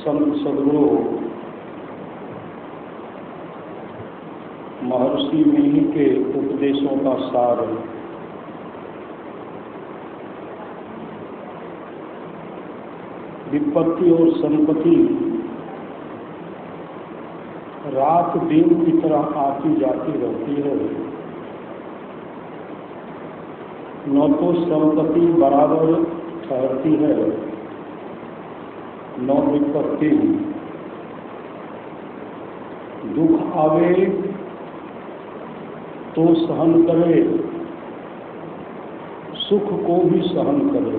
संत सद्गुरु महर्षि मिहि के उपदेशों का सार विपत्ति और संपत्ति रात दिन की तरह आती जाती रहती है। न तो संपत्ति बराबर ठहरती है न विपत्ति। दुख आवे तो सहन करे, सुख को भी सहन करे।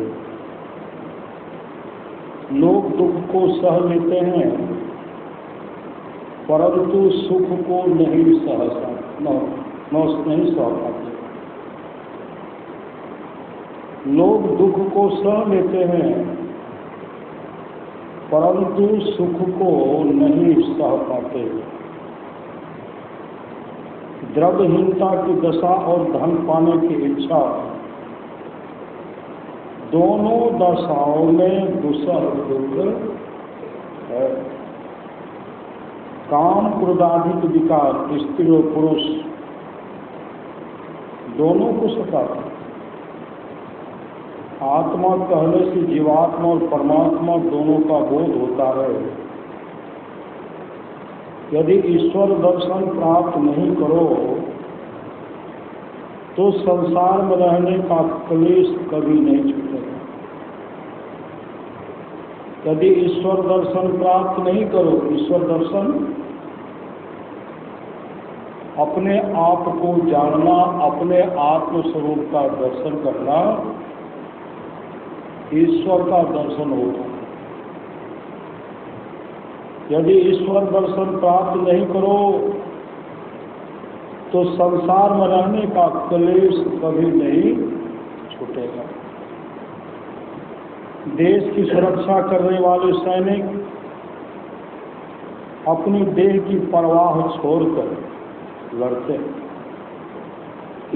लोग दुख को सह लेते हैं परंतु सुख को नहीं सह पाते। लोग दुख को सह लेते हैं परंतु सुख को नहीं सह पाते। द्रव्यहीनता की दशा और धन पाने की इच्छा दोनों दशाओं में दुसह दुख है। काम क्रोधाधिक विकार स्त्री और पुरुष दोनों को सताता है। आत्मा कहने से जीवात्मा और परमात्मा दोनों का बोध होता है। यदि ईश्वर दर्शन प्राप्त नहीं करो तो संसार में रहने का क्लेश कभी नहीं छूटेगा। यदि ईश्वर दर्शन प्राप्त नहीं करो, ईश्वर दर्शन अपने आप को जानना, अपने आत्म स्वरूप का दर्शन करना ईश्वर का दर्शन होता है। यदि ईश्वर दर्शन प्राप्त नहीं करो तो संसार में रहने का क्लेश कभी नहीं छूटेगा। देश की सुरक्षा करने वाले सैनिक अपनी देह की परवाह छोड़कर लड़ते हैं।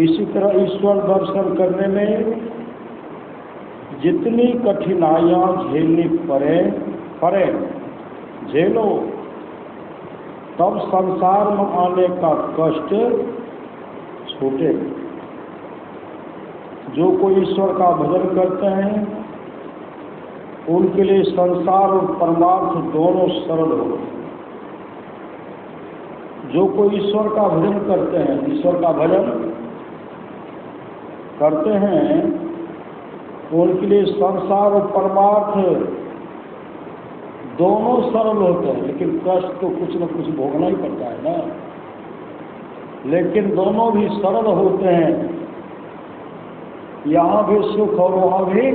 इसी तरह ईश्वर दर्शन करने में जितनी कठिनाइयां झेलनी पड़े झेलो, तब संसार में आने का कष्ट छूटे। जो कोई ईश्वर का भजन करते हैं उनके लिए संसार और परमार्थ दोनों सरल हो। जो कोई ईश्वर का भजन करते हैं, ईश्वर का भजन करते हैं, उनके लिए संसार और परमार्थ दोनों सरल होते हैं। लेकिन कष्ट तो कुछ न कुछ भोगना ही पड़ता है ना। लेकिन दोनों भी सरल होते हैं। यहाँ भी सुख और वहाँ भी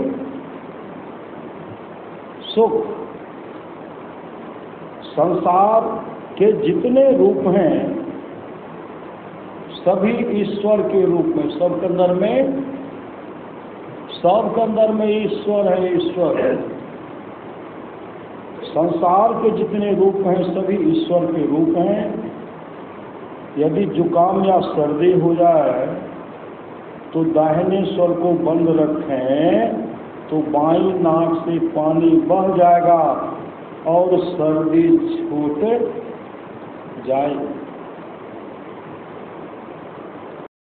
सुख। संसार के जितने रूप हैं सभी ईश्वर के रूप में, सबके अंदर में ईश्वर है, ईश्वर है। संसार के जितने रूप हैं सभी ईश्वर के रूप हैं। यदि जुकाम या सर्दी हो जाए तो दाहिने स्वर को बंद रखें तो बाईं नाक से पानी बह जाएगा और सर्दी छूट जाएगी।